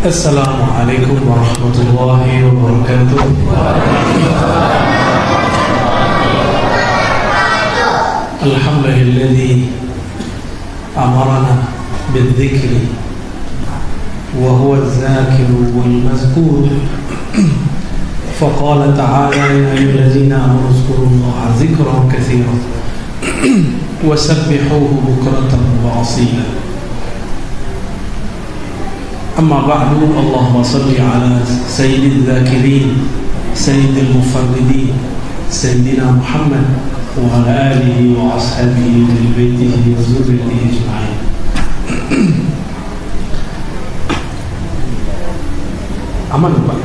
Assalamualaikum warahmatullahi wabarakatuh. Alhamdulilladzi amarana bidzikri wa huwa az-zakiru wal mazkur. Faqala ta'ala ya ayyuhallazina amanu zkurullaha dzikran katsiran wasabbihuhu bukratan wa asila. أما بعد اللهم صل على سيد الذاكرين سيد المفردين سيدنا محمد وعلى آله وأصحابه وأهل بيته وذريته أجمعين. Aman Pak?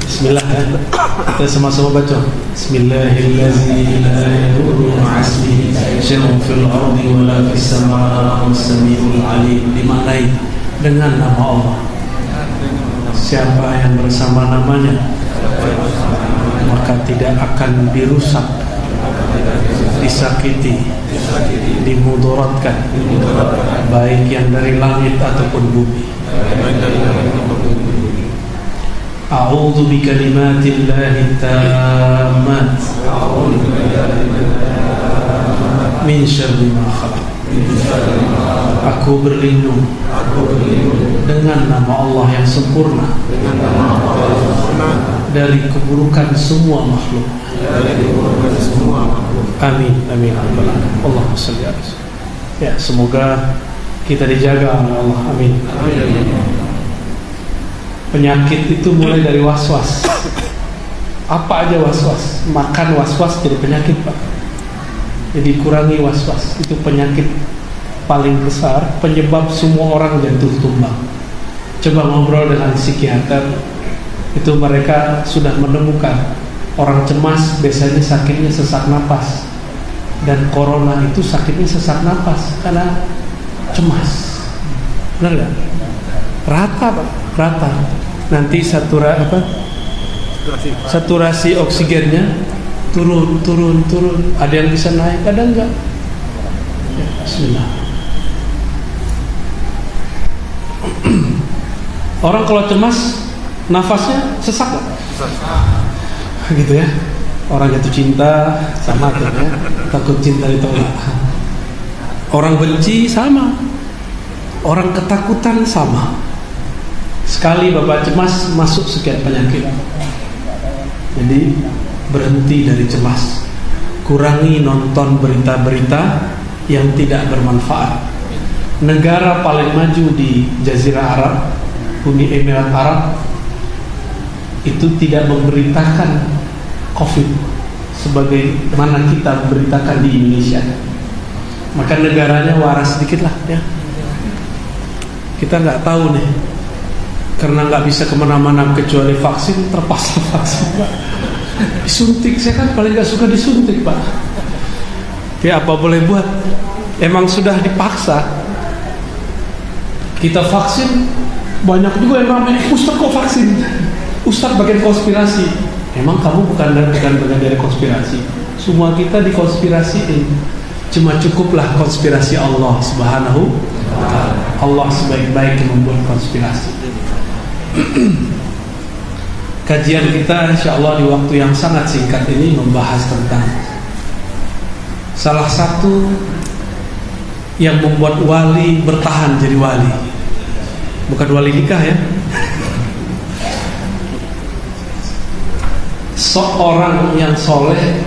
Bismillah ya. Kita sama-sama baca. Bismillahirrahmanirrahim. La yadurru ma'asmihi syai'un fil ardi wa la fis samaa'i was-sami'ul 'alim. Dimaknai dengan nama Allah. Siapa yang bersama namanya maka tidak akan dirusak, disakiti, dimudaratkan, baik yang dari langit ataupun bumi. A'udzu bikalimatillahi tammat min syarri ma khalaq. Aku berlindung dengan nama Allah yang sempurna dari keburukan semua makhluk. Amin amin Allahumma shalli ala sayyidina. Ya, semoga kita dijaga oleh Allah. Amin. Penyakit itu mulai dari waswas. Apa aja waswas? Makan waswas jadi penyakit, Pak. Jadi kurangi waswas. Itu penyakit paling besar, penyebab semua orang jatuh tumbang. Coba ngobrol dengan psikiater, itu mereka sudah menemukan orang cemas biasanya sakitnya sesak napas, dan corona itu sakitnya sesak napas karena cemas. Benar nggak? Rata Pak, rata. Nanti saturasi oksigennya turun. Ada yang bisa naik, ada enggak? Ya, bismillah. Orang kalau cemas nafasnya sesak gak? Gitu ya. Orang jatuh cinta sama tuh ya. Takut cinta ditolak. Orang benci sama. Orang ketakutan sama. Sekali Bapak cemas masuk sekian penyakit. Jadi berhenti dari cemas. Kurangi nonton berita-berita yang tidak bermanfaat. Negara paling maju di Jazirah Arab, Uni Emirat Arab, itu tidak memberitakan COVID sebagaimana kita memberitakan di Indonesia. Maka negaranya waras sedikit lah ya. Kita nggak tahu nih, karena nggak bisa kemana-mana kecuali vaksin, terpaksa vaksin Pak. Disuntik, saya kan paling nggak suka disuntik Pak. Ya apa boleh buat, emang sudah dipaksa. Kita vaksin, banyak juga yang ramai, Ustaz kok vaksin? Ustaz bagian konspirasi. Emang kamu bukan bagian dari konspirasi. Semua kita dikonspirasiin. Cuma cukuplah konspirasi Allah Subhanahu wa ta'ala. Allah sebaik-baik yang membuat konspirasi. Kajian kita insyaallah di waktu yang sangat singkat ini membahas tentang salah satu yang membuat wali bertahan jadi wali. Bukan wali nikah ya. Seorang yang soleh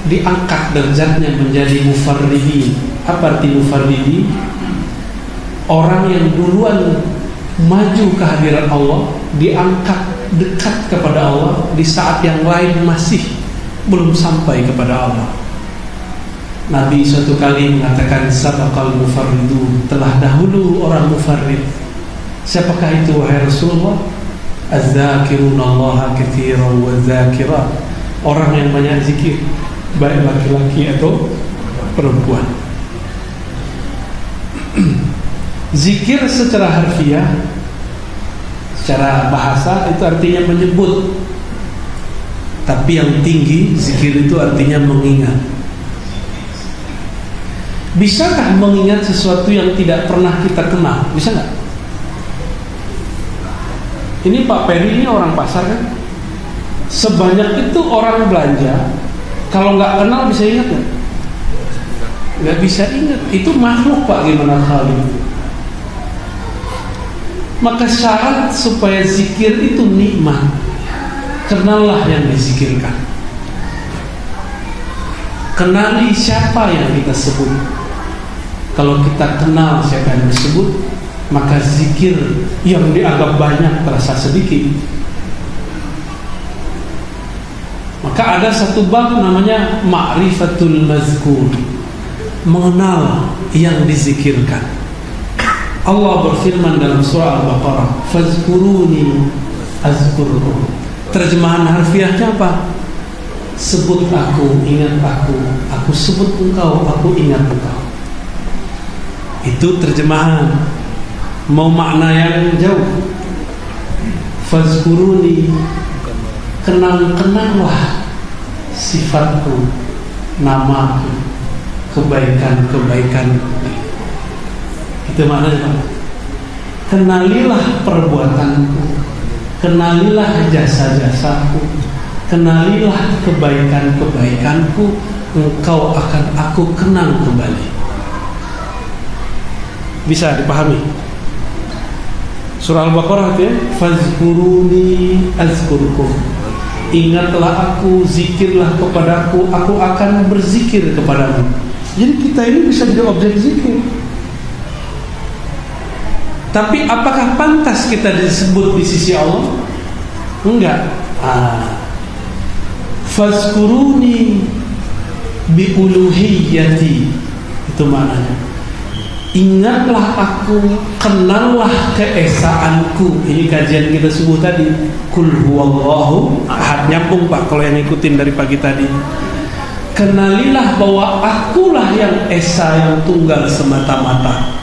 diangkat derajatnya menjadi mufarridi. Apa arti mufarridi? Orang yang duluan maju ke hadirat Allah, diangkat dekat kepada Allah di saat yang lain masih belum sampai kepada Allah. Nabi suatu kali mengatakan sabaqal mufarridun, telah dahulu orang mufarrid. Siapakah itu wahai Rasulullah? Az-zakirunallaha katsiran wa zakirat. Orang yang banyak zikir, baik laki-laki atau perempuan. Zikir secara harfiah, secara bahasa itu artinya menyebut. Tapi yang tinggi zikir itu artinya mengingat. Bisakah mengingat sesuatu yang tidak pernah kita kenal? Bisa nggak? Ini Pak Peri ini orang pasar kan? Sebanyak itu orang belanja, kalau nggak kenal bisa ingat nggak? Nggak bisa ingat. Itu makhluk Pak, gimana hal itu? Maka syarat supaya zikir itu nikmat, kenallah yang dizikirkan. Kenali siapa yang kita sebut. Kalau kita kenal siapa yang disebut, maka zikir yang dianggap banyak terasa sedikit. Maka ada satu bab namanya ma'rifatul mazkur, mengenal yang dizikirkan. Allah berfirman dalam surah Al-Baqarah, fazkuruni azkurkum. Terjemahan harfiahnya apa? Sebut aku, ingat aku sebut engkau, aku ingat engkau. Itu terjemahan. Mau makna yang jauh, fazkuruni, kenal-kenallah sifatku, namaku, kebaikan-kebaikan. Itu maknanya Pak. Kenalilah perbuatanku, kenalilah jasa-jasaku, kenalilah kebaikan-kebaikanku, engkau akan aku kenang kembali. Bisa dipahami? Surah Al-Baqarah itu ya, fazkuruni azkurkum. Ingatlah aku, zikirlah kepadaku, aku akan berzikir kepadamu. Jadi kita ini bisa jadi objek zikir. Tapi apakah pantas kita disebut di sisi Allah? Enggak. Fazkuruni biuluhiyyati, itu maknanya. Ingatlah aku, kenallah keesaanku. Ini kajian kita subuh tadi. Kul huwallahu ahad. Nyambung Pak kalau yang ngikutin dari pagi tadi. Kenalilah bahwa akulah yang esa, yang tunggal semata-mata.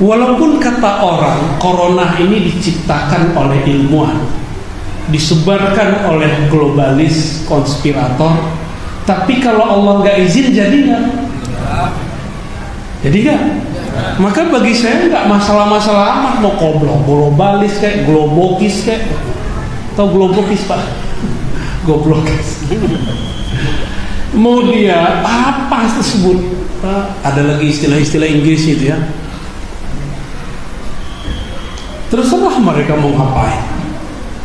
Walaupun kata orang corona ini diciptakan oleh ilmuwan, disebarkan oleh globalis, konspirator, tapi kalau Allah nggak izin jadi nggak? Jadi nggak? Maka bagi saya nggak masalah-masalah amat mau globalis kayak globokis kayak, atau globokis Pak, goblokis. Mau dia apa tersebut? Ada lagi istilah-istilah Inggris itu ya. Terserah mereka mau ngapain.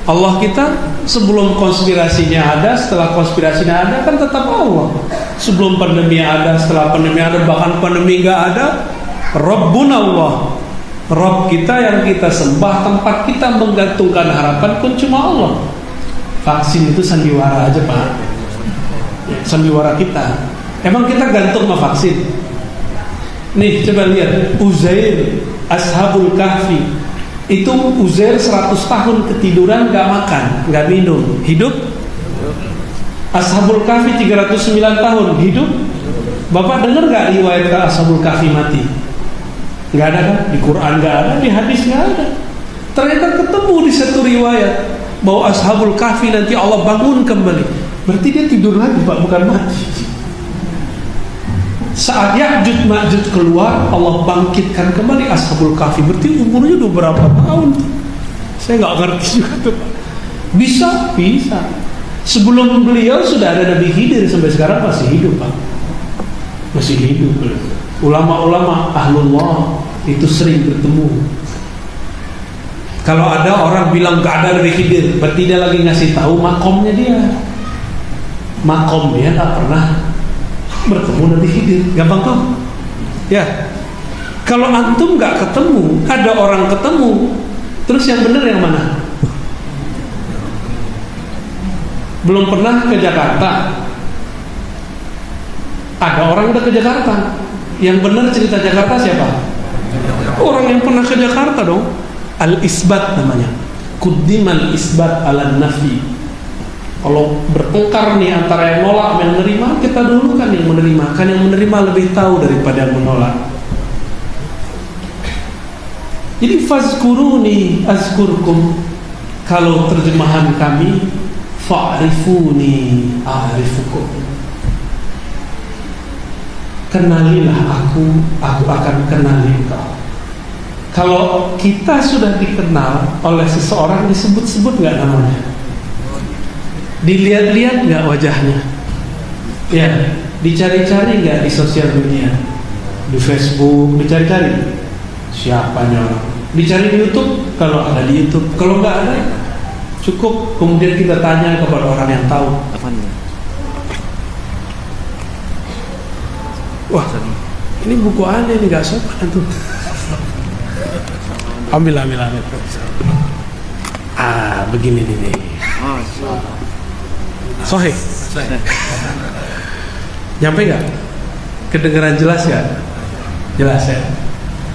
Allah kita sebelum konspirasinya ada, setelah konspirasinya ada kan tetap Allah. Sebelum pandemi ada, setelah pandemi ada, bahkan pandemi nggak ada, Rabbuna Allah. Rabb kita yang kita sembah, tempat kita menggantungkan harapan pun cuma Allah. Vaksin itu sandiwara aja Pak, sandiwara kita. Emang kita gantung sama vaksin? Nih coba lihat Uzair, Ashabul Kahfi. Itu Uzair 100 tahun ketiduran, gak makan, gak minum, hidup. Ashabul Kahfi 309 tahun, hidup. Bapak dengar gak riwayat Ashabul Kahfi mati? Gak ada kan? Di Quran gak ada, di hadis gak ada. Ternyata ketemu di satu riwayat bahwa Ashabul Kahfi nanti Allah bangun kembali. Berarti dia tidur lagi Pak, bukan mati. Saat Ya'juj Ma'juj keluar, Allah bangkitkan kembali Ashabul Kahfi. Berarti umurnya udah berapa tahun? Saya nggak ngerti juga tuh. Bisa. Sebelum beliau sudah ada Nabi Khidir, sampai sekarang masih hidup Pak. Masih hidup. Ulama-ulama ahlullah itu sering bertemu. Kalau ada orang bilang nggak ada Nabi Khidir, berarti dia lagi ngasih tahu makomnya dia. Makom dia nggak pernah bertemu Nabi Khidir, gampang tuh ya. Kalau antum nggak ketemu, ada orang ketemu, terus yang benar yang mana? Belum pernah ke Jakarta, ada orang udah ke Jakarta, yang benar cerita Jakarta siapa? Orang yang pernah ke Jakarta dong. Al-isbat namanya, quddimal isbat ala nafi. Kalau bertengkar nih antara yang nolak dan menerima, kita dulu kan yang menerima. Kan yang menerima lebih tahu daripada yang menolak. Jadi fazkuruni azkurkum. Kalau terjemahan kami, fa'rifuni a'rifukum. Kenalilah aku akan kenali engkau. Kalau kita sudah dikenal oleh seseorang, disebut-sebut nggak namanya? Dilihat-lihat nggak wajahnya? Ya, dicari-cari nggak di sosial media, di Facebook, dicari-cari siapanya orang. Dicari di YouTube, kalau ada di YouTube. Kalau nggak ada, cukup kemudian kita tanya kepada orang yang tahu. Wah, ini buku aneh nih, nggak sopan tuh. Ambil. Begini nih. Sahih. Nyampe nggak? Kedengeran jelas nggak? Jelas ya.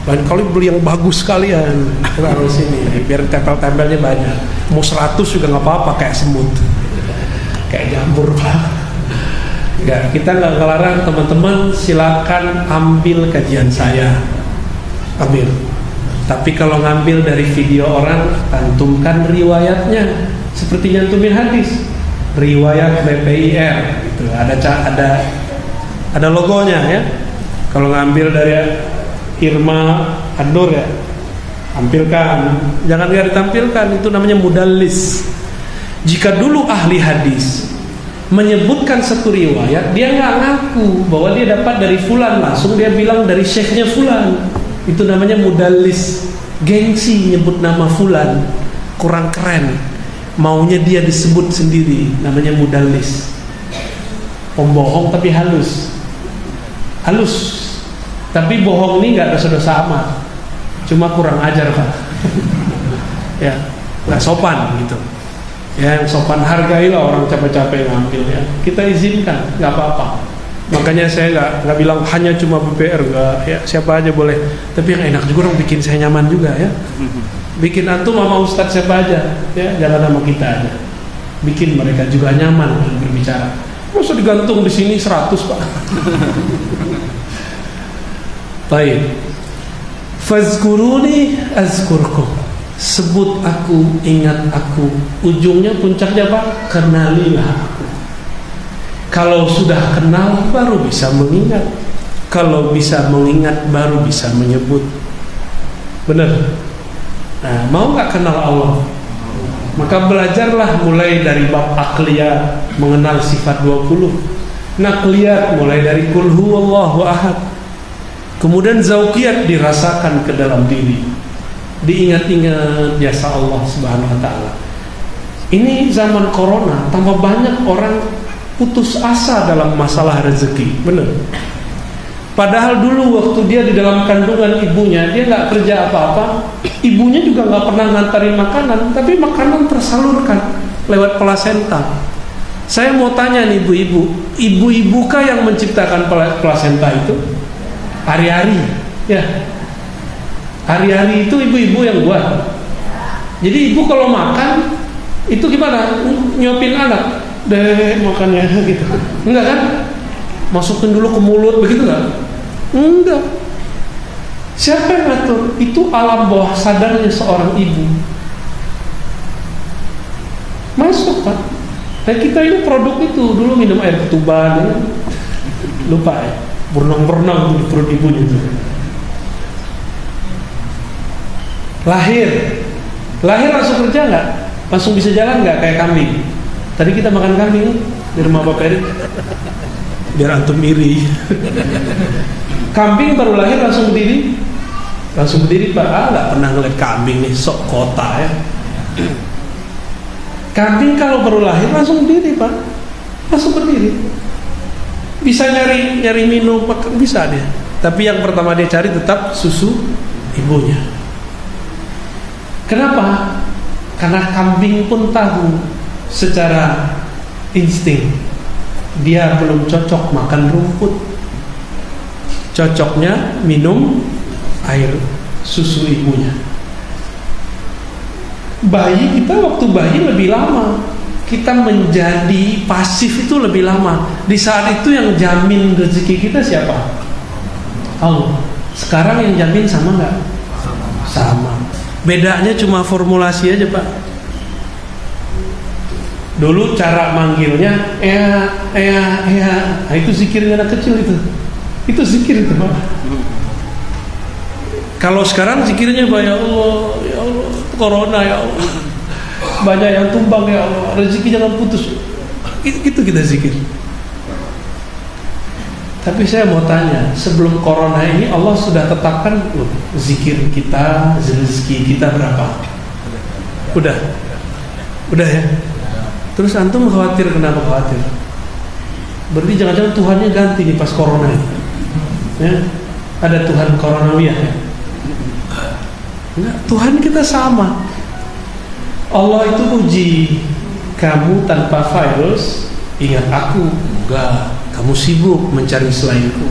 Lain kali beli yang bagus sekalian. Taruh sini, biar tempel-tempelnya banyak. Mau 100 juga nggak apa-apa, kayak semut, kayak jamur. Enggak, kita nggak ngelarang teman-teman, silakan ambil kajian saya, ambil. Tapi kalau ngambil dari video orang, cantumkan riwayatnya, seperti nyantumin hadis, riwayat BPIR, gitu. Ada logonya ya. Kalau ngambil dari Irma An-Nur ya, tampilkan. Jangan nggak ditampilkan, itu namanya mudallis. Jika dulu ahli hadis menyebutkan satu riwayat, dia nggak ngaku bahwa dia dapat dari fulan, langsung dia bilang dari syekhnya fulan. Itu namanya mudallis. Gengsi nyebut nama fulan, kurang keren, maunya dia disebut sendiri, namanya mudallis. Pembohong tapi halus. Tapi bohong ini nggak dosa-dosa amat, cuma kurang ajar Pak. Ya, nggak sopan gitu. Ya, yang sopan hargailah orang capek-capek ngambil ya. Kita izinkan, nggak apa-apa. Makanya saya nggak bilang hanya cuma BPR, nggak ya, siapa aja boleh. Tapi yang enak juga dong, bikin saya nyaman juga ya. Bikin antum sama ustadz siapa aja ya, jangan sama kita aja. Bikin mereka juga nyaman berbicara. Masa digantung di sini 100 Pak. Baik. Fazkuruni azkurkum. Sebut aku, ingat aku. Ujungnya puncaknya apa? Kenalilah aku. Kalau sudah kenal baru bisa mengingat. Kalau bisa mengingat baru bisa menyebut. Benar? Nah, mau gak kenal Allah? Maka belajarlah mulai dari bab akliyat, mengenal sifat 20. Nakliyat mulai dari kul huwallahu ahad. Kemudian zauqiyat dirasakan ke dalam diri. Diingat-ingat jasa Allah Subhanahu wa taala. Ini zaman corona, tambah banyak orang putus asa dalam masalah rezeki. Benar. Padahal dulu waktu dia di dalam kandungan ibunya, dia nggak kerja apa-apa, ibunya juga nggak pernah ngantarin makanan, tapi makanan tersalurkan lewat plasenta. Saya mau tanya nih ibu-ibu kah yang menciptakan plasenta itu? Hari-hari, ya. Hari-hari itu ibu-ibu yang buat. Jadi ibu kalau makan itu gimana? Nyopin anak, deh makannya gitu. Enggak kan? Masukin dulu ke mulut begitu enggak? Enggak. Siapa yang ngatur? Itu alam bawah sadarnya seorang ibu. Masuk Pak. Dan kita ini produk itu dulu minum air ketuban, ya. Lupa ya. Berenang-berenang di perut ibunya itu. Lahir langsung kerja nggak? Langsung bisa jalan nggak kayak kambing? Tadi kita makan kambing di rumah Bapak Erik, biar antum iri. Kambing baru lahir langsung berdiri Pak. Nggak pernah ngeliat kambing nih, sok kota ya. Kambing kalau baru lahir langsung berdiri Pak, langsung berdiri. Bisa nyari minum, bisa dia. Tapi yang pertama dia cari tetap susu ibunya. Kenapa? Karena kambing pun tahu secara insting dia belum cocok makan rumput, cocoknya minum air susu ibunya. Bayi kita waktu bayi lebih lama, kita menjadi pasif itu lebih lama. Di saat itu yang jamin rezeki kita siapa? Allah. Sekarang yang jamin sama nggak? Sama. Bedanya cuma formulasi aja Pak. Dulu cara manggilnya nah, itu zikirnya anak kecil itu. Itu zikir itu Pak. Kalau sekarang zikirnya ya Allah, corona ya Allah, banyak yang tumbang ya Allah, rezeki jangan putus. Itu kita zikir. Tapi saya mau tanya, sebelum corona ini Allah sudah tetapkan zikir kita, rezeki kita berapa? Udah ya. Terus antum khawatir, kenapa khawatir? Berarti jangan-jangan Tuhannya ganti nih pas corona ini. Ya, ada Tuhan Coronawiah ya? Enggak, Tuhan kita sama. Allah itu uji kamu tanpa virus, ingat aku. Enggak, kamu sibuk mencari selainku.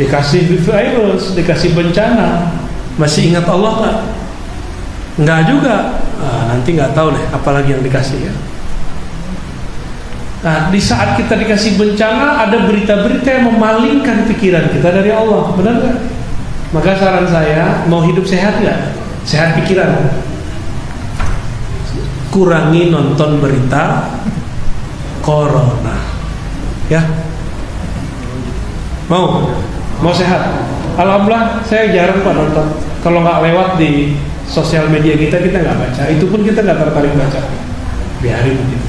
Dikasih virus, dikasih bencana, masih ingat Allah enggak? Enggak juga. Nanti nggak tahu deh apalagi yang dikasih ya. Nah, di saat kita dikasih bencana, ada berita-berita yang memalingkan pikiran kita dari Allah, benar nggak? Maka saran saya, mau hidup sehat nggak? Sehat pikiran. Kurangi nonton berita corona, ya. Mau sehat. Alhamdulillah, saya jarang Pak nonton. Kalau nggak lewat di sosial media kita nggak baca. Itu pun kita nggak tertarik baca. Biarin gitu.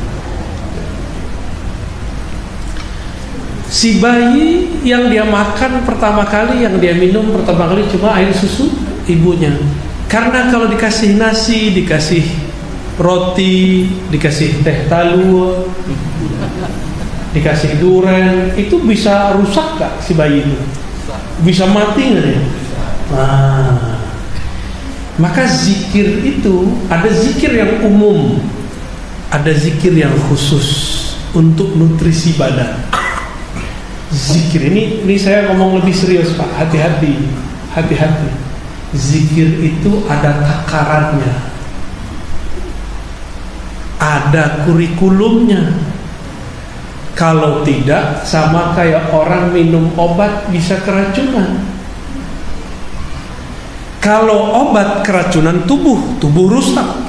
Si bayi yang dia makan pertama kali, yang dia minum pertama kali cuma air susu ibunya. Karena kalau dikasih nasi, dikasih roti, dikasih teh talua, dikasih durian, itu bisa rusak gak si bayi itu? Bisa mati nggak ya? Maka zikir itu ada zikir yang umum, ada zikir yang khusus untuk nutrisi badan. Zikir ini saya ngomong lebih serius Pak, hati-hati. Zikir itu ada takarannya, ada kurikulumnya. Kalau tidak, sama kayak orang minum obat bisa keracunan. Kalau obat keracunan tubuh rusak.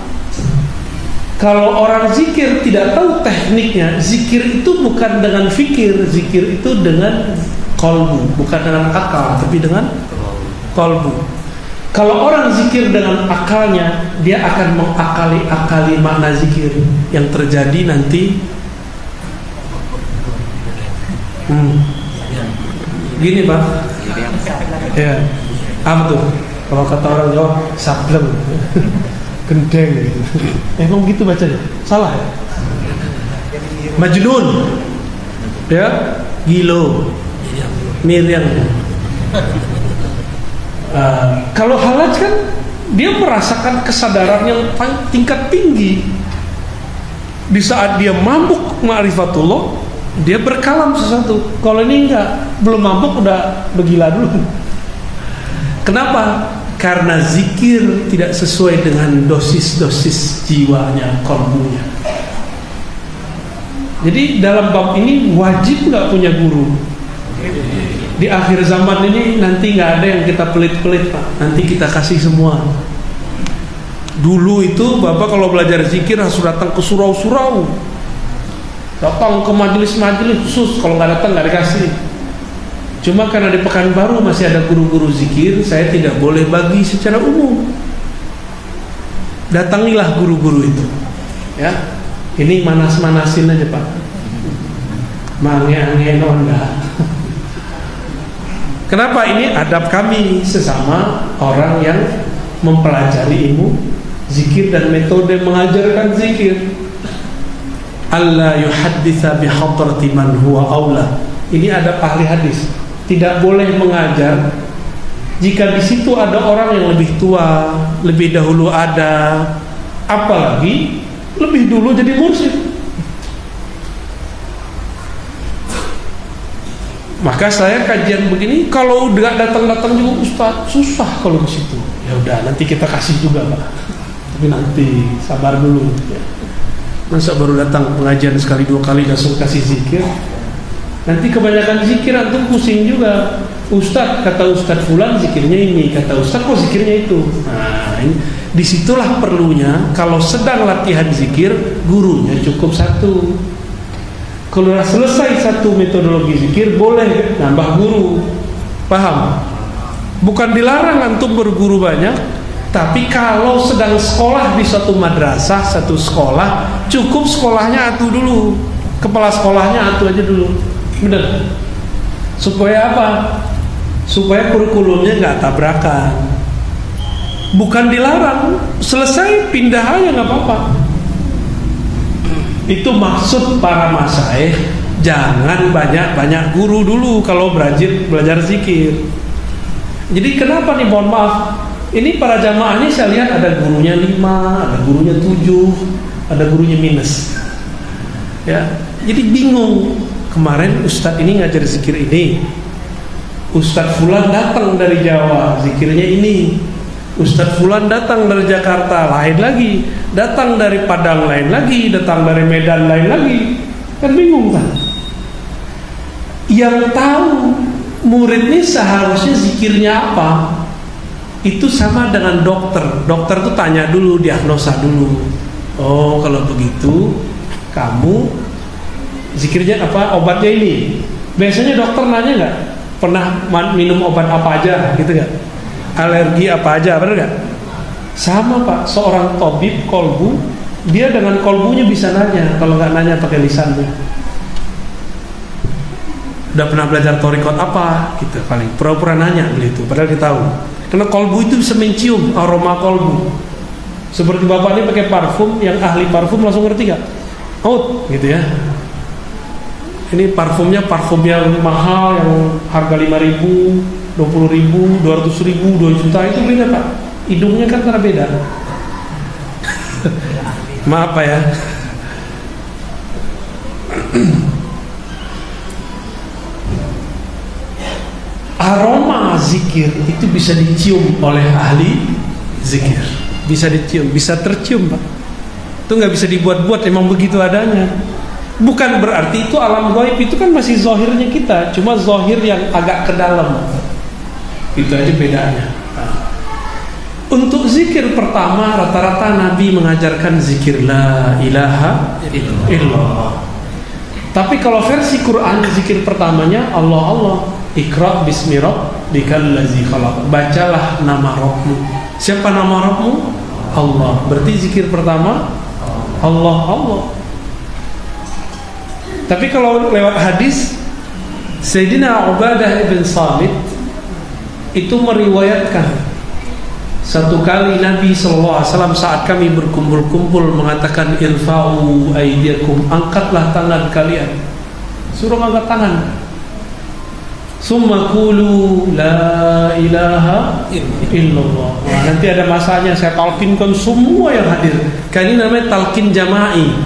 Kalau orang zikir tidak tahu tekniknya, zikir itu bukan dengan fikir, zikir itu dengan kolbu, bukan dengan akal, tapi dengan kolbu. Kalau orang zikir dengan akalnya, dia akan mengakali makna zikir. Yang terjadi nanti gini Pak, ya, apa tuh? Kalau kata orang Jawa, sableng, gendeng gitu. Emang gitu bacanya? Salah ya? Majnun, ya, gilo, miriam. Kalau halaj kan dia merasakan kesadaran yang tingkat tinggi. Di saat dia mabuk ma'rifatullah, dia berkalam sesuatu. Kalau ini enggak, belum mabuk udah begila dulu. Kenapa? Karena zikir tidak sesuai dengan dosis-dosis jiwanya, kolbunya. Jadi dalam bab ini wajib nggak punya guru. Di akhir zaman ini nanti nggak ada yang kita pelit-pelit Pak. Nanti kita kasih semua. Dulu itu Bapak kalau belajar zikir harus datang ke surau-surau, datang ke majelis-majelis khusus. Kalau nggak datang nggak dikasih. Cuma karena di Pekanbaru masih ada guru-guru zikir, saya tidak boleh bagi secara umum. Datangilah guru-guru itu, ya. Ini manas-manasin aja Pak, mange-ange enggak. Kenapa? Ini adab kami sesama orang yang mempelajari ilmu zikir dan metode mengajarkan zikir. Allah yuhadditsa bihadrati man huwa aula. Ini adab ahli hadis. Tidak boleh mengajar jika di situ ada orang yang lebih tua, lebih dahulu ada, apalagi lebih dulu jadi mursyid. Maka saya kajian begini, kalau udah datang-datang juga Ustaz, susah kalau ke situ. Ya udah, nanti kita kasih juga Pak. Tapi nanti sabar dulu. Ya. Masa baru datang pengajian sekali dua kali langsung kasih zikir? Nanti kebanyakan zikir antum pusing juga. Ustaz, kata Ustaz fulan zikirnya ini, kata Ustaz kok zikirnya itu. Nah, disitulah perlunya kalau sedang latihan zikir, gurunya cukup satu. Kalau selesai satu metodologi zikir, boleh nambah guru. Paham? Bukan dilarang antum berguru banyak, tapi kalau sedang sekolah di suatu madrasah, satu sekolah, cukup sekolahnya atu dulu, kepala sekolahnya atu aja dulu, bener. Supaya apa? Supaya kurikulumnya nggak tabrakan. Bukan dilarang, selesai pindah aja nggak apa-apa. Itu maksud para masyayikh, jangan banyak-banyak guru dulu kalau belajar zikir. Jadi kenapa nih, mohon maaf, ini para jamaah ini saya lihat ada gurunya 5, ada gurunya 7, ada gurunya minus. Ya, jadi bingung. Kemarin ustadz ini ngajar zikir ini, ustadz fulan datang dari Jawa, zikirnya ini. Ustadz fulan datang dari Jakarta, lain lagi. Datang dari Padang, lain lagi. Datang dari Medan, lain lagi. Kan bingung kan? Yang tahu murid ini seharusnya zikirnya apa, itu sama dengan dokter. Dokter tuh tanya dulu, diagnosa dulu. Oh, kalau begitu kamu zikirnya apa, obatnya ini. Biasanya dokter nanya nggak, pernah minum obat apa aja gitu nggak, alergi apa aja, benar nggak? Sama Pak, seorang tabib kolbu, dia dengan kolbunya bisa nanya. Kalau nggak nanya pakai lisannya. Udah pernah belajar torikot apa? Gitu paling pura-pura nanya begitu, padahal dia tahu. Karena kolbu itu bisa mencium aroma kolbu. Seperti bapak ini pakai parfum, yang ahli parfum langsung ngerti nggak? Out, gitu ya. Ini parfumnya parfum yang mahal, yang harga 5.000, 20.000, 200.000, 2 juta, itu beda Pak. Hidungnya kan karena beda. Maaf Pak ya. Aroma zikir itu bisa dicium oleh ahli zikir. Bisa dicium, bisa tercium Pak. Itu nggak bisa dibuat-buat, emang begitu adanya. Bukan berarti itu alam gaib, itu kan masih zahirnya kita, cuma zahir yang agak ke dalam. Itu aja bedanya. Untuk zikir pertama, rata-rata Nabi mengajarkan zikir la ilaha illallah. Tapi kalau versi Quran, zikir pertamanya Allah Allah. Iqra bismi rabbikal ladzi khalaq. Bacalah nama Rabbmu. Siapa nama Rabbmu? Allah. Berarti zikir pertama Allah Allah. Tapi kalau lewat hadis, Sayyidina Ubadah ibn Samit itu meriwayatkan, satu kali Nabi SAW saat kami berkumpul-kumpul mengatakan, irfa'u aydiyakum, angkatlah tangan kalian. Suruh angkat tangan. Summa qulu la ilaha illallah. Nah, nanti ada masanya saya talkinkan semua yang hadir. Kali ini namanya talkin jama'i,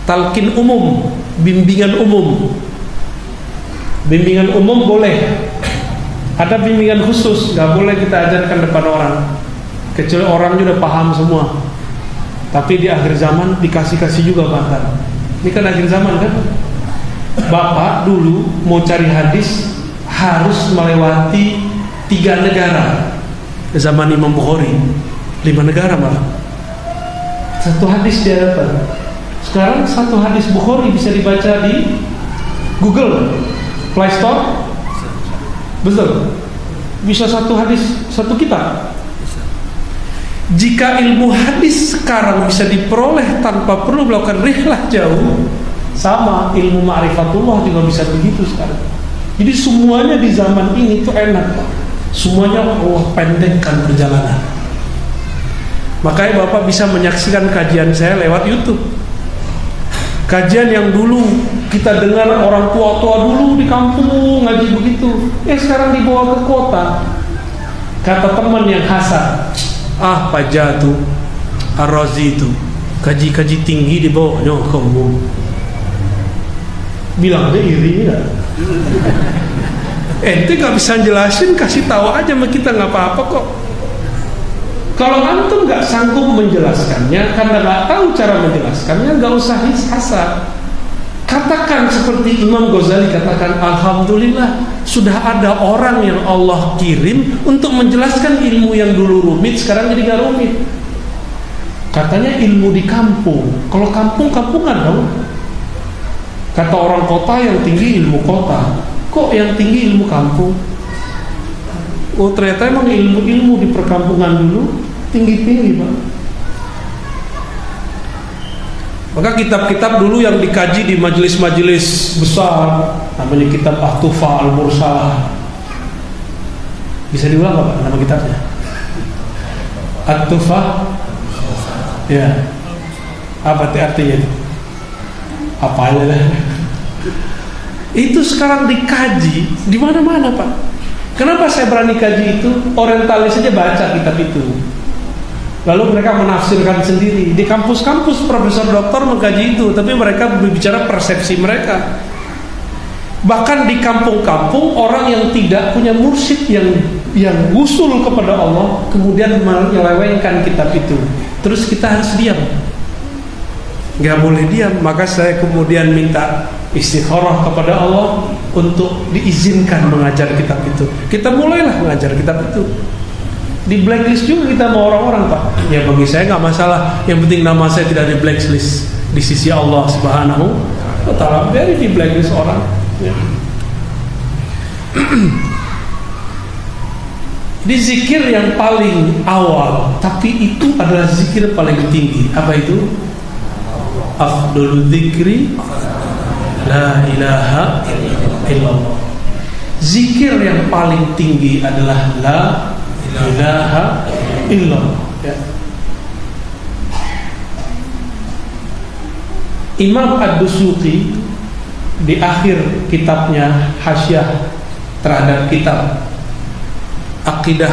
talkin umum, bimbingan umum. Bimbingan umum boleh, ada bimbingan khusus nggak boleh kita ajarkan depan orang, kecuali orang sudah paham semua. Tapi di akhir zaman dikasih juga bahkan. Ini kan akhir zaman kan. Bapak dulu mau cari hadis harus melewati 3 negara. Zaman Imam Bukhari 5 negara malah. Satu hadis dia dapat. Sekarang satu hadis Bukhari bisa dibaca di Google Play Store. Betul. Bisa satu hadis, satu kitab. Jika ilmu hadis sekarang bisa diperoleh tanpa perlu melakukan rihlah jauh, sama ilmu ma'rifatullah juga bisa begitu sekarang. Jadi semuanya di zaman ini tuh enak Pak. Semuanya Allah pendekkan perjalanan. Makanya Bapak bisa menyaksikan kajian saya lewat YouTube. Kajian yang dulu kita dengar orang tua-tua dulu di kampung ngaji begitu, sekarang dibawa ke kota. Kata teman yang hasad, Pak Jatuh Ar-Razi itu kaji-kaji tinggi dibawanya ke umum. Bilang dia iri ya. Ente gak bisa jelasin, kasih tahu aja sama kita, nggak apa-apa kok. Kalau antum nggak sanggup menjelaskannya karena nggak tahu cara menjelaskannya, nggak usah hasad. Katakan seperti Imam Ghazali katakan, alhamdulillah sudah ada orang yang Allah kirim untuk menjelaskan ilmu yang dulu rumit sekarang jadi nggak rumit. Katanya ilmu di kampung, kalau kampung-kampungan dong. Kata orang kota yang tinggi ilmu kota, kok yang tinggi ilmu kampung? Oh ternyata emang ilmu-ilmu di perkampungan dulu tinggi-tinggi Pak. Maka kitab-kitab dulu yang dikaji di majelis-majelis besar, namanya kitab At-Tufa Al-Mursalah. Bisa diulang Pak nama kitabnya? At-Tufa. Ya. Apa artinya itu? Apa aja dah. Itu sekarang dikaji di mana-mana Pak. Kenapa saya berani kaji itu? Orientalis saja baca kitab itu. Lalu mereka menafsirkan sendiri. Di kampus-kampus profesor doktor mengkaji itu, tapi mereka berbicara persepsi mereka. Bahkan di kampung-kampung orang yang tidak punya mursyid yang usul kepada Allah, kemudian menyelewengkan kitab itu. Terus kita harus diam. Gak boleh diam. Maka saya kemudian minta istikharah kepada Allah untuk diizinkan mengajar kitab itu. Kita mulailah mengajar kitab itu. Di blacklist juga kita mau orang-orang Pak. Ya bagi saya nggak masalah. Yang penting nama saya tidak di blacklist di sisi Allah Subhanahu wa Ta'ala. Biar di blacklist orang. Ya. Di zikir yang paling awal, tapi itu adalah zikir paling tinggi. Apa itu? Afdalul dzikri la ilaha illallah. Zikir yang paling tinggi adalah la ilaha illallah ya. Imam Ad-Dusuqi di akhir kitabnya Hasyiah terhadap kitab Aqidah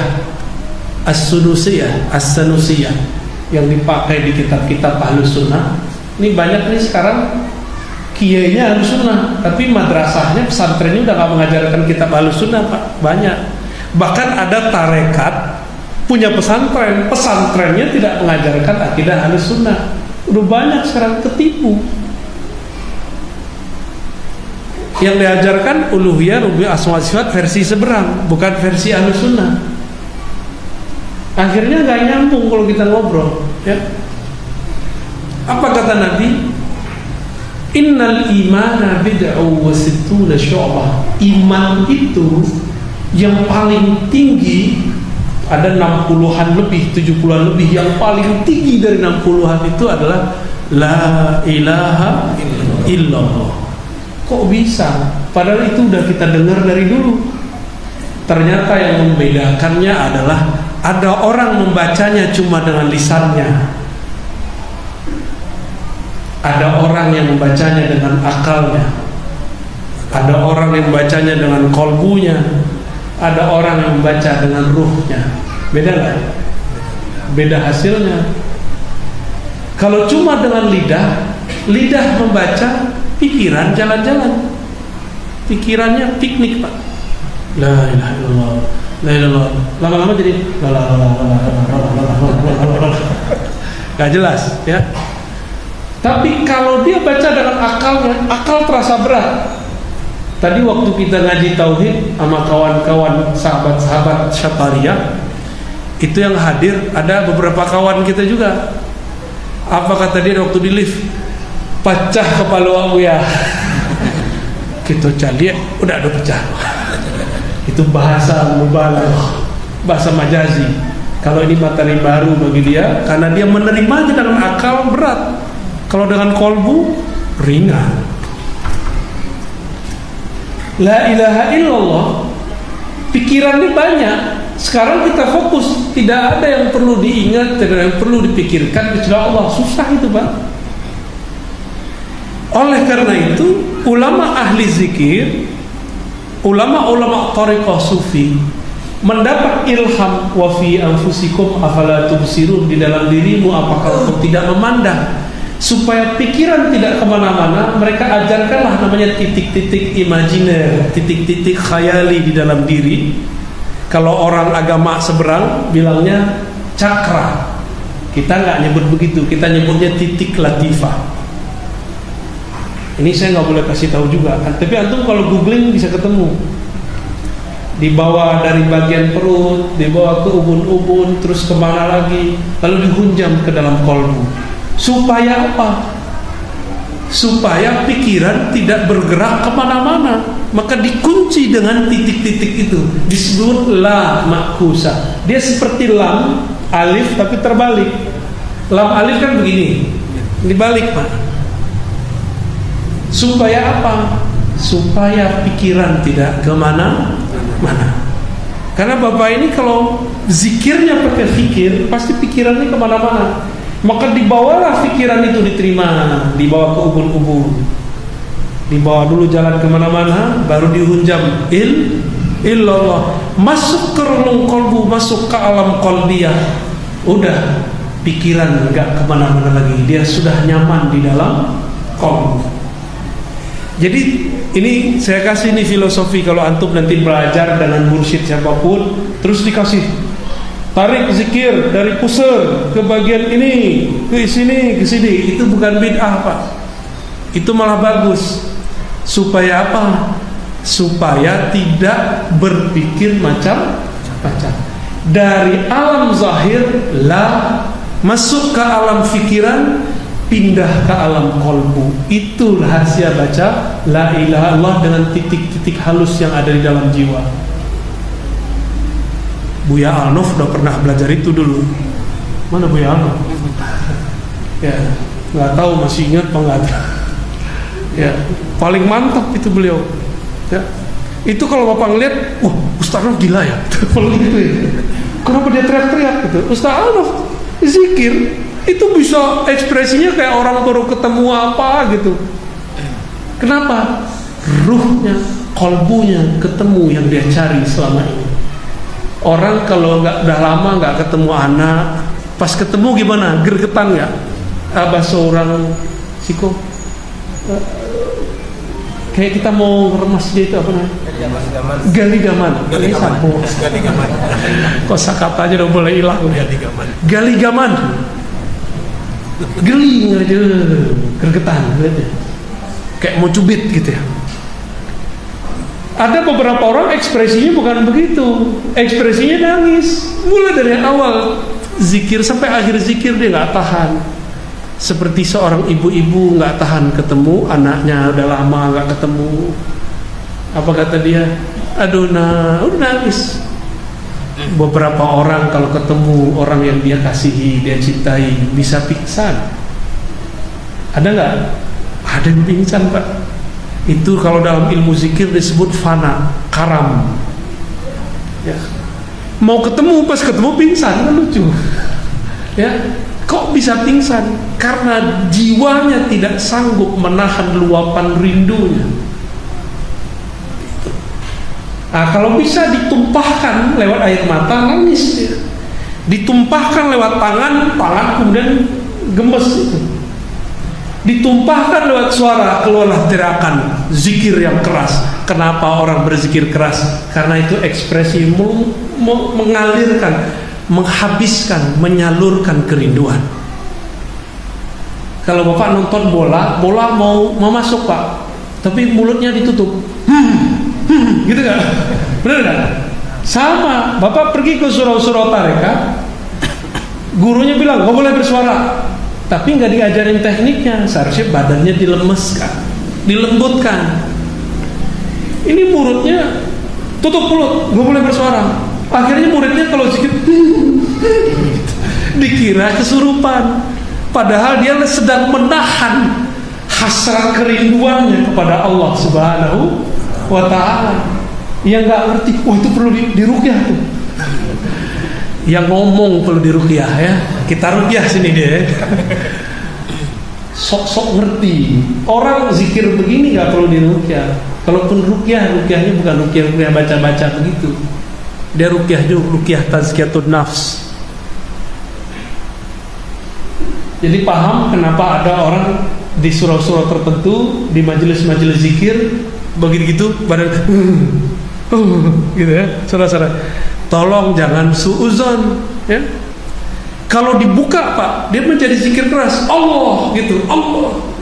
As-Sunusiyah yang dipakai di kitab-kitab Ahlus Sunnah. Ini banyak nih sekarang kiainya Ahlus Sunnah, tapi madrasahnya, pesantrennya udah gak mengajarkan kitab Ahlus Sunnah Pak. Banyak. Bahkan ada tarekat punya pesantren, pesantrennya tidak mengajarkan akidah Ahlus Sunnah. Udah banyak sekarang ketipu. Yang diajarkan uluhiyah, rububiyah, asma sifat versi seberang, bukan versi Ahlus Sunnah. Akhirnya gak nyambung kalau kita ngobrol ya. Apa kata Nabi? Innal imana bid'u wa sittuna syu'bah. Iman itu yang paling tinggi ada 60-an lebih, 70-an lebih. Yang paling tinggi dari 60-an itu adalah la ilaha illallah. Kok bisa? Padahal itu udah kita dengar dari dulu. Ternyata yang membedakannya adalah ada orang membacanya cuma dengan lisannya, ada orang yang membacanya dengan akalnya, ada orang yang membacanya dengan kolbunya, ada orang yang membaca dengan ruhnya. Beda nggak? Beda hasilnya. Kalau cuma dengan lidah membaca, pikiran jalan-jalan, pikirannya piknik Pak. La ilaha illallah, la ilaha illallah. Lama-lama jadi nggak jelas ya. Tapi kalau dia baca dengan akalnya, akal terasa berat. Tadi waktu kita ngaji tauhid sama kawan-kawan sahabat-sahabat Syatariyah, itu yang hadir ada beberapa kawan kita juga. Apa kata dia waktu di lift? Pecah kepala aku ya. Kita cari, udah ada pecah. Itu bahasa mubalagh, bahasa majazi. Kalau ini materi baru bagi dia, karena dia menerimanya dengan akal berat. Kalau dengan kolbu ringan. La ilaha illallah, pikirannya banyak. Sekarang kita fokus, tidak ada yang perlu diingat, tidak ada yang perlu dipikirkan kecuali Allah. Susah itu Pak. Oleh karena itu, ulama ahli zikir, ulama-ulama thariqah sufi mendapat ilham wa fi anfusikum afala tubsirun, di dalam dirimu apakah kau tidak memandang. Supaya pikiran tidak kemana-mana, mereka ajarkanlah namanya titik-titik imajiner, titik-titik khayali di dalam diri. Kalau orang agama seberang bilangnya cakra, kita nggak nyebut begitu, kita nyebutnya titik latifah. Ini saya nggak boleh kasih tahu juga kan, tapi antum kalau googling bisa ketemu. Dibawa dari bagian perut, dibawa ke ubun-ubun, terus kemana lagi, lalu dihunjam ke dalam kolbu. Supaya apa? supaya pikiran tidak bergerak kemana-mana. Maka dikunci dengan titik-titik itu, disebut la makhusah. Dia seperti lam alif tapi terbalik. Lam alif kan begini, dibalik Pak. Supaya apa? Supaya pikiran tidak kemana-mana. Karena Bapak ini kalau zikirnya pakai fikir, pasti pikirannya kemana-mana. Maka dibawalah pikiran itu diterima, dibawa ke ubun-ubun, dibawa dulu jalan kemana-mana, baru dihunjam illallah, masuk ke relung kolbu, masuk ke alam kolbiyah. Udah, pikiran nggak kemana-mana lagi, dia sudah nyaman di dalam kolbu. Jadi ini saya kasih nih filosofi, kalau antum nanti belajar dengan mursyid siapapun, terus dikasih tarik zikir dari pusar ke bagian ini, ke sini, ke sini, itu bukan bid'ah Pak. Itu malah bagus. Supaya apa? Supaya tidak berpikir macam-macam. Dari alam zahir lah masuk ke alam pikiran, pindah ke alam kolbu. Itu rahasia baca la ilaha illallah dengan titik-titik halus yang ada di dalam jiwa. Buya Alnof udah pernah belajar itu dulu. Mana Buya Alnof? Ya, nggak tahu masih ingat apa nggak? Ya, paling mantap itu beliau. Ya, itu kalau Bapak ngeliat, wah Ustaz Alnof gila ya. Gitu ya. Kenapa dia teriak-teriak gitu? Ustaz Alnof zikir itu bisa ekspresinya kayak orang baru ketemu apa gitu. Kenapa? Ruhnya, kolbunya ketemu yang dia cari selama ini. Orang kalau udah lama nggak ketemu anak, pas ketemu gimana? Gergetan nggak? Bahasa orang Siko, kayak kita mau remas dia itu apa namanya? Galigaman. Kosakata aja udah boleh hilang. Galigaman. Geli aja, gergetan gitu. Kayak mau cubit gitu ya. Ada beberapa orang ekspresinya bukan begitu, ekspresinya nangis. Mulai dari awal zikir sampai akhir zikir dia nggak tahan. Seperti seorang ibu-ibu nggak tahan ketemu anaknya udah lama nggak ketemu. Apa kata dia? Aduh nah, udah nangis. Beberapa orang kalau ketemu orang yang dia kasihi, dia cintai, bisa pingsan. Ada nggak? Ada yang pingsan Pak. Itu kalau dalam ilmu zikir disebut fana, karam. Ya. Mau ketemu, pas ketemu pingsan, kan lucu. Ya, kok bisa pingsan? Karena jiwanya tidak sanggup menahan luapan rindunya. Nah, kalau bisa ditumpahkan lewat air mata, nangis dia. Ditumpahkan lewat tangan kemudian gemes itu. Ditumpahkan lewat suara, keluarlah teriakan zikir yang keras. Kenapa orang berzikir keras? Karena itu ekspresi mengalirkan, menghabiskan, menyalurkan kerinduan. Kalau Bapak nonton bola mau masuk Pak, tapi mulutnya ditutup. Gitu kan? Benar kan? Sama, Bapak pergi ke surau-surau tarekat, gurunya bilang nggak boleh bersuara, tapi nggak diajarin tekniknya. Seharusnya badannya dilemeskan, dilembutkan. Ini muridnya tutup mulut, nggak boleh bersuara. Akhirnya muridnya kalau sedikit dikira kesurupan, padahal dia sedang menahan hasrat kerinduannya kepada Allah Subhanahu wa ta'ala. Yang gak ngerti, wah itu perlu diruqyah tuh. Yang ngomong perlu diruqyah ya. Kita ruqyah sini deh. Sok-sok ngerti. Orang zikir begini gak perlu diruqyah. Kalaupun ruqyahnya bukan ruqyah baca-baca begitu. Dia ruqyah juga, ruqyah tazkiyatun nafs. Jadi paham kenapa ada orang di surau-surau tertentu, di majelis-majelis zikir, begitu badan gitu ya. Saudara-saudara, tolong jangan suuzon ya. Kalau dibuka Pak, dia menjadi zikir keras Allah gitu, Allah.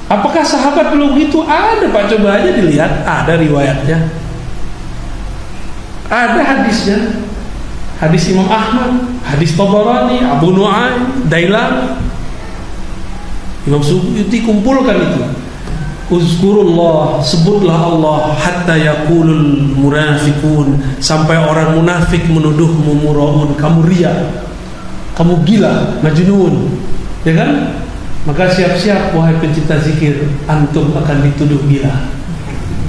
Apakah sahabat belum gitu? Ada Pak, coba aja dilihat, ada riwayatnya, ada hadisnya. Hadis Imam Ahmad, hadis Tabarani, Abu Nu'aim, Dailan. Imam Suyuti kumpulkan itu. Uzkurullah, sebutlah Allah, hatta yaqulul munafiqun, sampai orang munafik menuduhmu muraun, kamu ria, kamu gila, majnun, ya kan? Maka siap-siap wahai pencinta zikir, antum akan dituduh gila.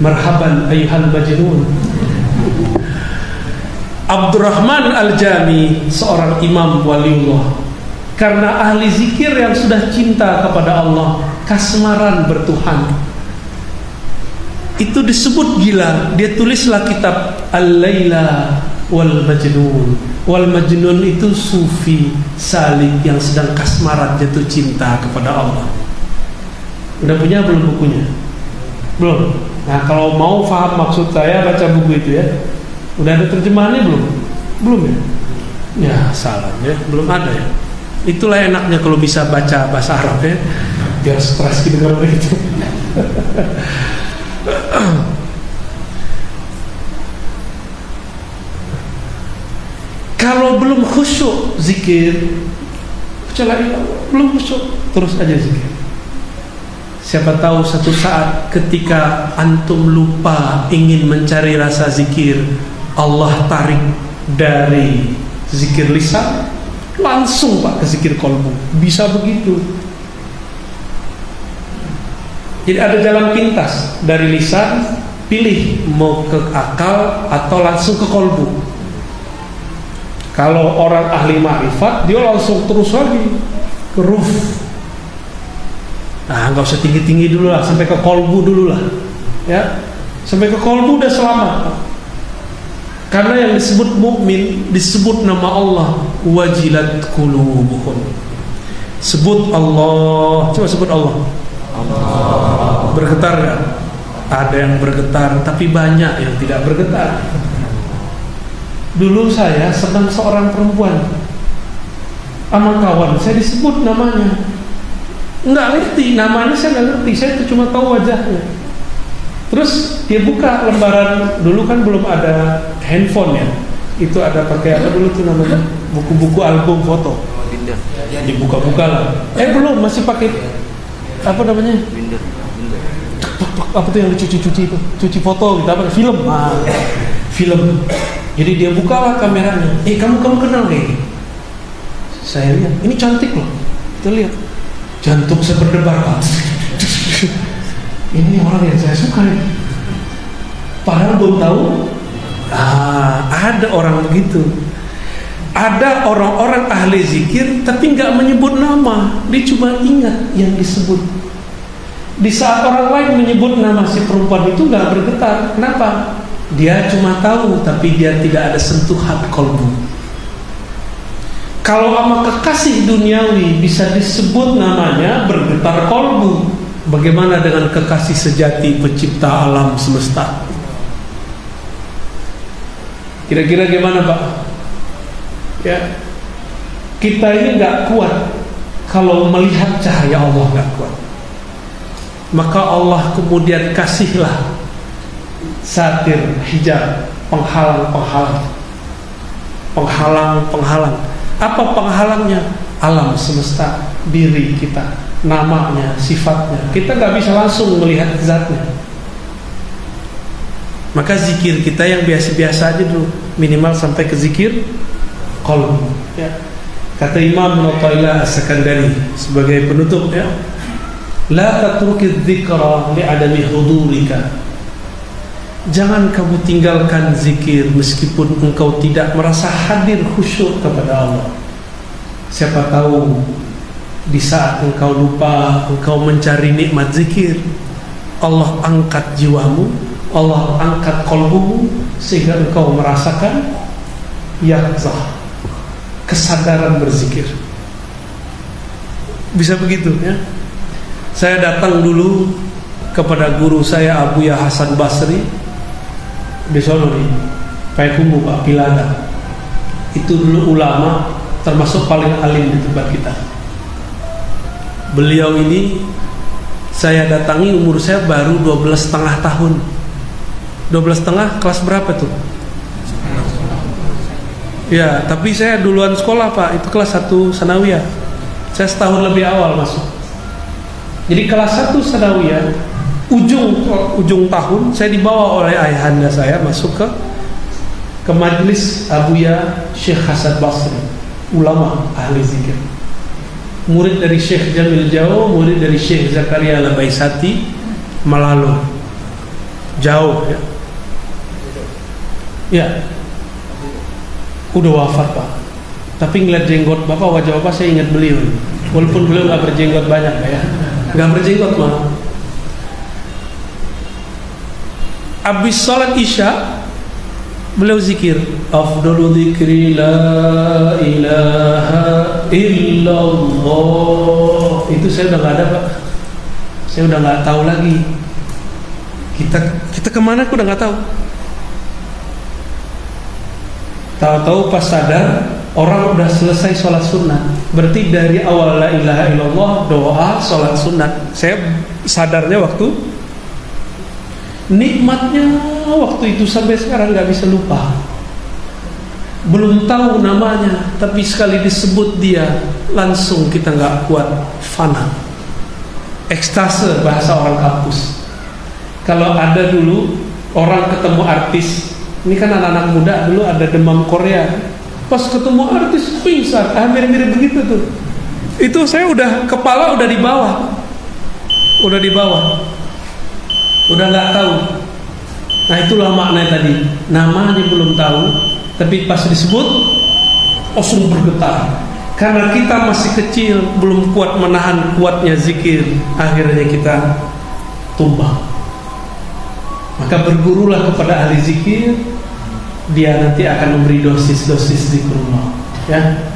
Marhaban ayyuhal majnun. Abdurrahman Al-Jami, seorang imam waliullah, karena ahli zikir yang sudah cinta kepada Allah, kasmaran bertuhan, itu disebut gila. Dia tulislah kitab Al-Laila wal Majnun. Wal Majnun itu sufi salik yang sedang kasmaran jatuh cinta kepada Allah. Udah punya belum bukunya? Belum. Nah, kalau mau paham maksud saya, baca buku itu ya. Udah ada terjemahannya belum? Belum ya? Ya salah ya, belum ada ya. Itulah enaknya kalau bisa baca bahasa Arab ya, biar stres gitu kalau begitu. Kalau belum khusyuk zikir, belum khusyuk, terus aja zikir. Siapa tahu satu saat ketika antum lupa ingin mencari rasa zikir, Allah tarik dari zikir lisan langsung Pak ke zikir kolbu. Bisa begitu. Jadi ada jalan pintas dari lisan, pilih mau ke akal atau langsung ke kolbu. Kalau orang ahli ma'rifat, dia langsung terus lagi ke ruf. Nah, nggak usah tinggi-tinggi dulu lah, sampai ke kolbu dulu lah, ya. Sampai ke kolbu udah selamat. Karena yang disebut mukmin disebut nama Allah, wajilat qulubuhum. Sebut Allah, coba sebut Allah. Allah. Bergetar nggak? Ada yang bergetar, tapi banyak yang tidak bergetar. Dulu saya senang seorang perempuan, sama kawan saya disebut namanya, nggak ngerti namanya, saya nggak ngerti, saya itu cuma tahu wajahnya. Terus dia buka lembaran, dulu kan belum ada handphone ya, itu ada pakai apa dulu tuh namanya, buku-buku album foto, dibuka-buka lah. Belum, masih pakai apa namanya, apa tuh yang dicuci-cuci itu, cuci foto gitu, apa film, film. Jadi dia bukalah kameranya, kamu kenal kayak ini? Saya lihat, ini cantik loh, kita lihat, jantung saya berdebar. Ini orang yang saya suka ya. Padahal belum tahu. Ada orang begitu. Ada orang-orang ahli zikir tapi nggak menyebut nama, dia cuma ingat yang disebut. Di saat orang lain menyebut nama si perempuan itu nggak bergetar. Kenapa? Dia cuma tahu tapi dia tidak ada sentuhan kolbu. Kalau sama kekasih duniawi bisa disebut namanya, bergetar kolbu. Bagaimana dengan kekasih sejati pencipta alam semesta? Kira-kira gimana Pak? Ya, kita ini gak kuat kalau melihat cahaya Allah, gak kuat. Maka Allah kemudian kasihlah satir, hijab, penghalang. Apa penghalangnya? Alam semesta, diri kita, namanya, sifatnya. Kita gak bisa langsung melihat zatnya. Maka zikir kita yang biasa-biasa aja dulu, minimal sampai ke zikir qalb. Ya. Kata Imam Nu'tailah As-Sakandari sebagai penutup, ya, la tatrukiz dzikra li'adami hudurika. Jangan kamu tinggalkan zikir meskipun engkau tidak merasa hadir khusyuk kepada Allah. Siapa tahu di saat engkau lupa, engkau mencari nikmat zikir, Allah angkat jiwamu, Allah angkat kolbumu, sehingga engkau merasakan yaqzah, kesadaran berzikir. Bisa begitu ya. Saya datang dulu kepada guru saya Abuya Hasan Basri di sono di Payakumbuh Pak Pilada. Itu dulu ulama termasuk paling alim di tempat kita. Beliau ini saya datangi umur saya baru 12,5 tahun. 12,5 kelas berapa tuh? Ya, tapi saya duluan sekolah Pak, itu kelas 1 sanawiyah. Saya setahun lebih awal masuk. Jadi kelas 1 Sanawiyah, ujung tahun saya dibawa oleh ayahanda saya masuk ke majelis Abuya Syekh Hasan Basri, ulama ahli zikir, murid dari Syekh Jamil Jawa, murid dari Syekh Zakaria Al-Baisati Malalo, jauh ya. Ya, udah wafat Pak. Tapi ngeliat jenggot Bapak, wajah Bapak, saya ingat beliau. Walaupun beliau nggak berjenggot banyak ya, nggak berjenggot malah. Abis salat Isya beliau zikir, afdalu dzikri la ilaha illallah. Itu saya udah nggak ada Pak, saya udah nggak tahu lagi. Kita kemana aku udah nggak tahu. Tahu-tahu pas sadar orang udah selesai sholat sunat. Berarti dari awal la ilaha illallah, doa, sholat sunat. Saya sadarnya waktu nikmatnya waktu itu sampai sekarang nggak bisa lupa. Belum tahu namanya, tapi sekali disebut dia langsung kita nggak kuat, fana, ekstase bahasa orang kampus. Kalau ada dulu orang ketemu artis, ini kan anak-anak muda dulu ada demam Korea, pas ketemu artis pingsan, mirip-mirip begitu tuh. Itu saya udah kepala udah di bawah, udah nggak tahu. Nah itulah maknanya tadi, namanya belum tahu, tapi pas disebut langsung bergetar. Karena kita masih kecil, belum kuat menahan kuatnya zikir, akhirnya kita tumbang. Maka bergurulah kepada ahli zikir, dia nanti akan memberi dosis-dosis zikrullah, ya.